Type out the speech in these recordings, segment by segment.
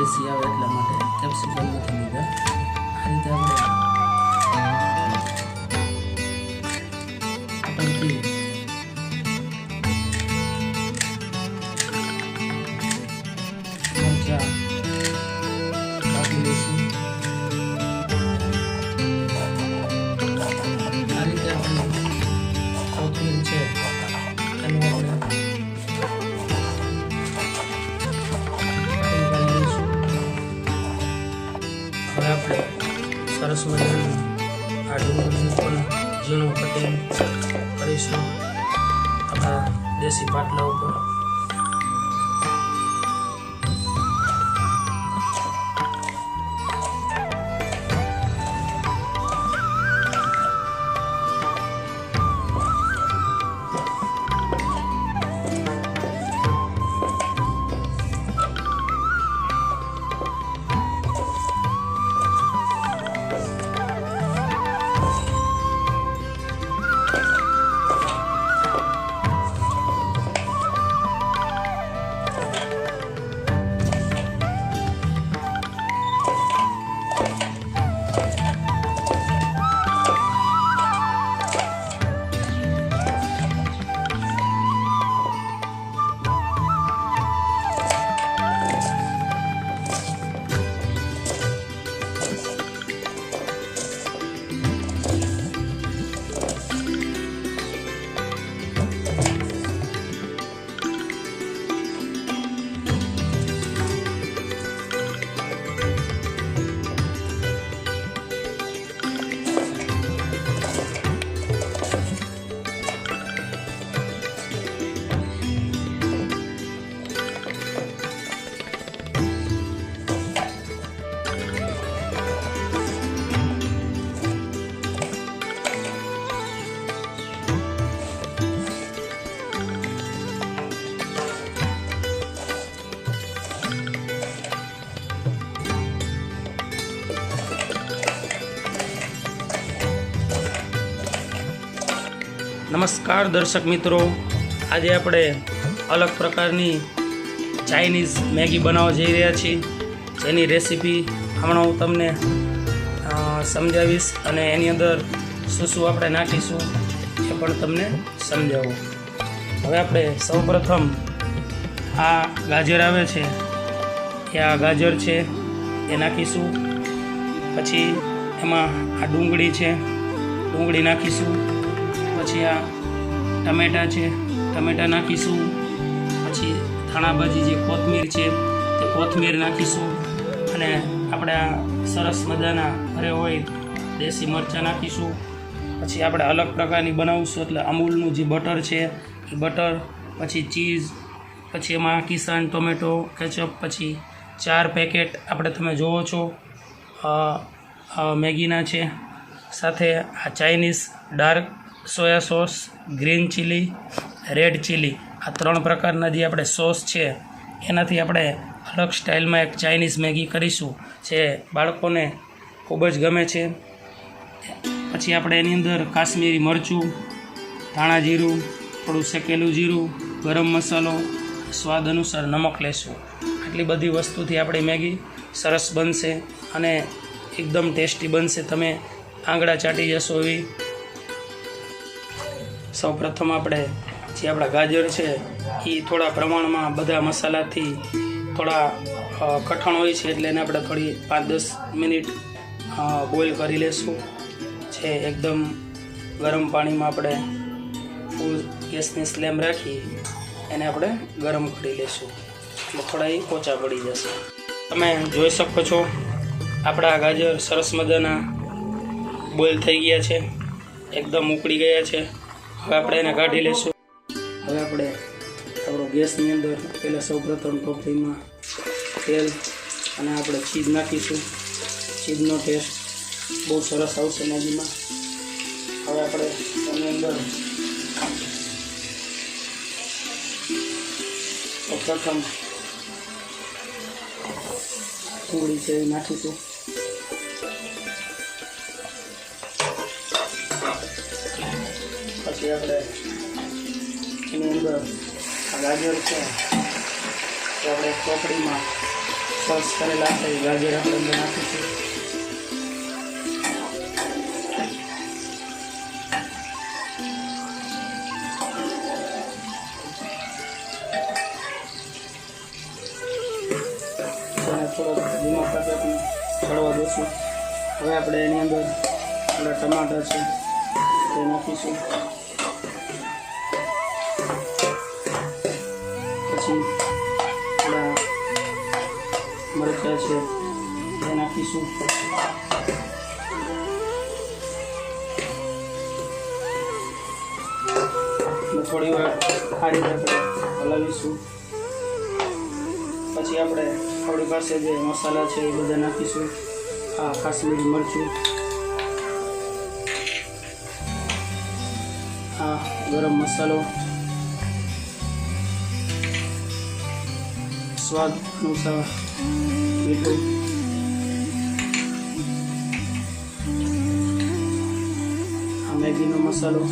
દેશી આવે એટલા માટે કેપ્સિકમ નથી લીધા। આ રીતે આપણે પટંગથી મરચાં કાપી લઈશું। આ રીતે આપણે કોથમીર છે એનું આપણે હવે આપણે સરસ મજાનું આ ડુંગળીનું પણ ઝીણું કટિંગ કરીશું આપણા દેશી પાટલા ઉપર। નમસ્કાર દર્શક મિત્રો, આજે આપણે અલગ પ્રકારની ચાઇનીઝ મેગી બનાવવા જઈ રહ્યા છીએ, જેની રેસીપી હમણાં હું તમને સમજાવીશ અને એની અંદર શું શું આપણે નાખીશું એ પણ તમને સમજાવું। હવે આપણે સૌપ્રથમ આ ગાજર આવે છે એ આ ગાજર છે એ નાખીશું। પછી એમાં આ ડુંગળી છે, ડુંગળી નાખીશું। પછી આ ટમેટા છે, ટમેટા નાખીશું। પછી ધાણાભાજી જે કોથમીર છે તે કોથમીર નાખીશું અને આપણે આ સરસ મજાના ઘરે હોય દેશી મરચાં નાખીશું। પછી આપણે અલગ પ્રકારની બનાવીશું એટલે અમૂલનું જે બટર છે એ બટર, પછી ચીઝ, પછી એમાં કિસાન ટોમેટો કેચઅપ, પછી 4 પેકેટ આપણે તમે જોવો છો મેગીના છે, સાથે આ Chinese dark soya sauce, green chilli, red chilli, આ 3 પ્રકારના જે આપણે સોસ છે એનાથી આપણે અલગ સ્ટાઇલમાં એક ચાઇનીઝ મેગી કરીશું જે બાળકોને ખૂબ જ ગમે છે। પછી આપણે એની અંદર કાશ્મીરી મરચું, ધાણા જીરું, થોડું શેકેલું જીરું, ગરમ મસાલો, સ્વાદ અનુસાર નમક લેશું। આટલી બધી વસ્તુથી આપણી મેગી સરસ બનશે અને એકદમ ટેસ્ટી બનશે, તમે આંગળા ચાટી જશો એવી। સૌપ્રથમ આપણે જે આપણા ગાજર છે એ થોડા પ્રમાણમાં બધા મસાલાથી થોડા કઠણ હોય છે એટલે એને આપણે થોડી 5-10 મિનિટ બોઇલ કરી લેશું। છે એકદમ ગરમ પાણીમાં આપણે ફૂલ ગેસની ફ્લેમ રાખી એને આપણે ગરમ કરી લેશું એટલે થોડા એ પોચા પડી જશે। તમે જોઈ શકો છો આપણા ગાજર સરસ મજાના બોઇલ થઈ ગયા છે, એકદમ ઉકળી ગયા છે। હવે આપણે એને કાઢી લઈશું। હવે આપણે આપણો ગેસની અંદર પહેલાં સૌપ્રથમ ટોપલીમાં તેલ અને આપણે ચીઝ નાખીશું। ચીઝનો ટેસ્ટ બહુ સરસ આવશે મેગીમાં। હવે આપણે એની અંદર પ્રથમ ડુંગળી છે એ નાખીશું। પછી આપણે એની અંદર આ ગાજર છે એ આપણે ચોકડીમાં ક્રશ કરેલા આપણે ગાજર આપણે અંદર નાખીશું. થોડો ધીમા તાપે આપણે ચડવા દઈશું. હવે આપણે એની અંદર આપણા ટમાટર છે તે નાખીશું. પછી આપણા મરચાં છે તે નાખીશું. થોડી વાર આ રીતે આપણે હલાવીશું. પછી આપણે આપણી પાસે જે મસાલા છે એ બધા નાખીશું. આ કાશ્મીરી મરચું, આ ગરમ મસાલો, સ્વાદ અનુસાર મીઠું, આ મેગીનો મસાલો,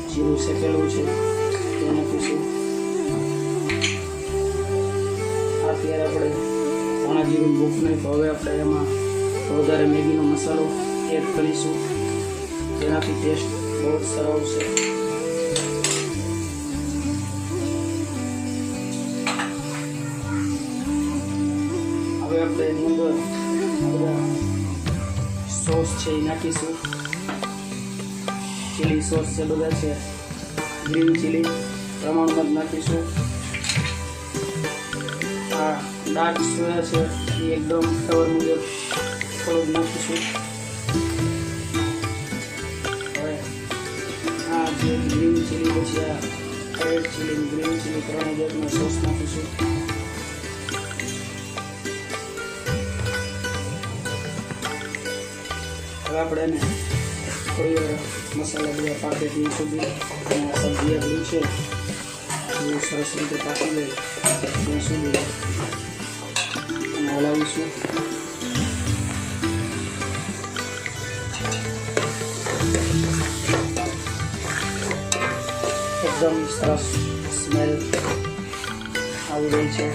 જીરું શેકેલું છે તે નાખીશું. અત્યારે આપણે ધાણા જીરું ભૂખ નહીં તો હવે આપણે એમાં વધારે મેગીનો મસાલો એડ કરીશું. તેનાથી ટેસ્ટ બહુ જ સારો આવશે. હવે આપણે એની અંદર બધા સોસ છે એ નાખીશું. ચીલી સોસ છે બધા છે, ગ્રીન ચીલી પ્રમાણમાં જ નાખીશું. આ ડાર્ક સોયા છે એ એકદમ ફ્લેવર મુજબ થોડુંક નાખીશું. હવે આ જે ગ્રીન ચીલી પછી આ રેડ ચીલી ગ્રીન ચીલી 3 જાતનો સોસ નાખીશું. હવે આપણે એને થોડી વાર મસાલા બધા પાકે ત્યાં સુધી અને આ સબ્જી આપણી છે એ સરસ રીતે પાકી જાય ત્યાં સુધી અને હલાવીશું. એકદમ સરસ સ્મેલ આવી રહી છે.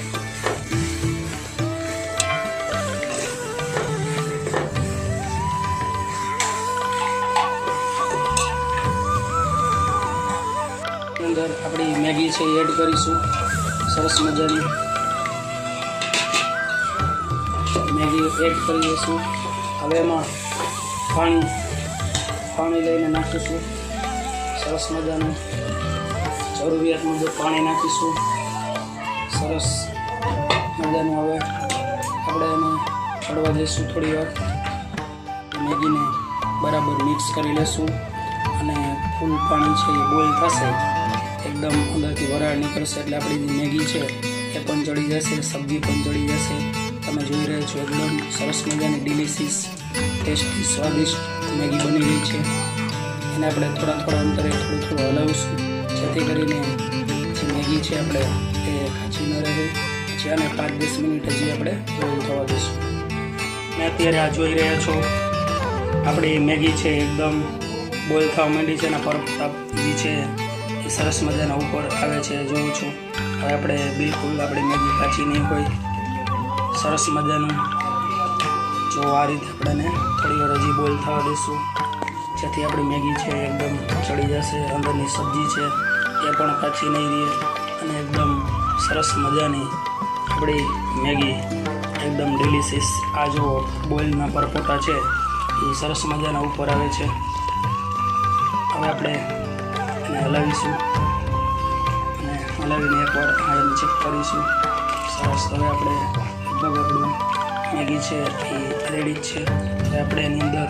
અંદર આપણી મેગી છે એડ કરીશું. સરસ મજાની મેગી એડ કરી દઈશું. હવે એમાં પાણી લઈને નાખીશું. સરસ મજાનું જરૂરિયાત મુજબ પાણી નાખીશું. સરસ મજાનું હવે આપણે એને ચડવા દઈશું. થોડી વાર મેગીને બરાબર મિક્સ કરી લેશું અને ફૂલ પાણી છે એ બોઇલ થશે, એકદમ અંદરથી વરાળ નીકળશે એટલે આપણી જે મેગી છે એ પણ ચડી જશે, સબ્જી પણ ચડી જશે. તમે જોઈ રહ્યા છો એકદમ સરસ મજાની ડિલિશિયસ ટેસ્ટી સ્વાદિષ્ટ મેગી બની રહી છે. એને આપણે થોડા અંતરે થોડું હલાવીશું જેથી કરીને જે મેગી છે આપણે એ કાચી ન રહે. પછી આને 5-10 મિનિટ હજી આપણે બોઇલ થવા દઈશું. મેં અત્યારે આ જોઈ રહ્યા છો આપણી મેગી છે એકદમ બોઇલ થવા માંડી છે અને પરપજી છે એ સરસ મજાના ઉપર આવે છે જોઉં છું. હવે આપણે બિલકુલ આપણી મેગી કાચી નહીં હોય, સરસ મજાનું જો આ રીતે આપણે થોડી વાર હજી બોઇલ થવા દઈશું જેથી આપણી મેગી છે એકદમ ચડી જશે. અંદરની સબ્જી છે એ પણ કાચી નહીં રહે અને એકદમ સરસ મજાની આપણી મેગી એકદમ ડિલિશિયસ આ જો બોઇલના પરપોટા છે એ સરસ મજાના ઉપર આવે છે. હવે આપણે એને હલાવીશું અને હલાવીને એકવાર એને ચેક કરીશું. સરસ. હવે આપણે લગભગ આપણું મેગી છે એ રેડી જ છે. હવે આપણે એની અંદર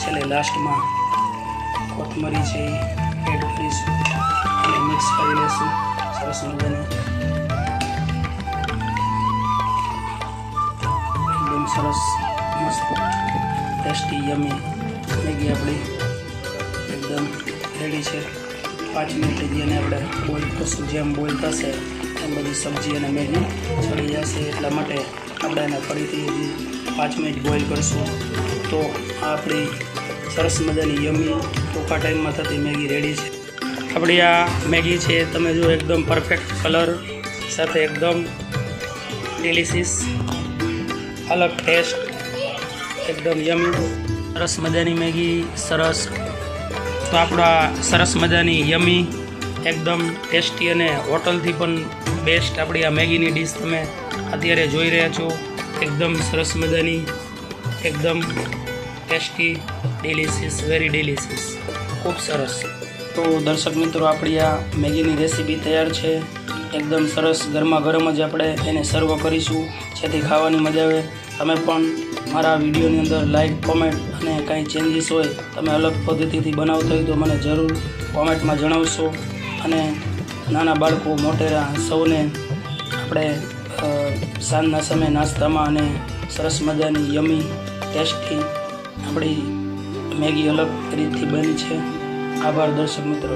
છેલ્લે લાસ્ટમાં કોથમરી છે એ એડ કરીશું અને મિક્સ કરી લઈશું સરસ મજાની. એકદમ સરસ મસ્ત ટેસ્ટી યમી મેગી આપણી એકદમ રેડી છે. 5 મિનિટ હજી એને આપણે બોઇલ કરશું. જેમ બોઇલ થશે એમ બધી સબ્જી અને મેગી ચડી જશે. એટલા માટે આપણે એને ફરીથી હજી 5 મિનિટ બોઇલ કરીશું તો આપણી સરસ મજાની યમી ટૂંકા ટાઈમમાં થતી મેગી રેડી છે. આપણી આ મેગી છે તમે જો એકદમ પરફેક્ટ કલર સાથે એકદમ ડિલિશિયસ, અલગ ટેસ્ટ, એકદમ યમી, સરસ મજાની મેગી. સરસ, તો આપણા સરસ મજાની યમી, એકદમ ટેસ્ટી અને હોટલથી પણ બેસ્ટ આપણી આ મેગીની ડીશ તમે અત્યારે જોઈ રહ્યા છો. એકદમ સરસ મજાની, એકદમ ટેસ્ટી, ડિલિશિયસ, વેરી ડિલિશિયસ, ખૂબ સરસ. તો દર્શક મિત્રો, આપણી આ મેગીની રેસીપી તૈયાર છે. એકદમ સરસ ગરમા ગરમ જ આપણે એને સર્વ કરીશું, જેથી ખાવાની મજા આવે. તમે પણ મારા વિડીયોની અંદર લાઈક, કોમેન્ટ અને કાંઈ ચેન્જીસ હોય, તમે અલગ પદ્ધતિથી બનાવતા હોય તો મને જરૂર કોમેન્ટમાં જણાવશો. અને નાના બાળકો, મોટેરા સૌને આપણે સાંજના સમયે નાસ્તામાં અને સરસ મજાની યમી ટેસ્ટી આપણી મેગી અલગ રીતથી બની છે. આભાર દર્શક મિત્રો.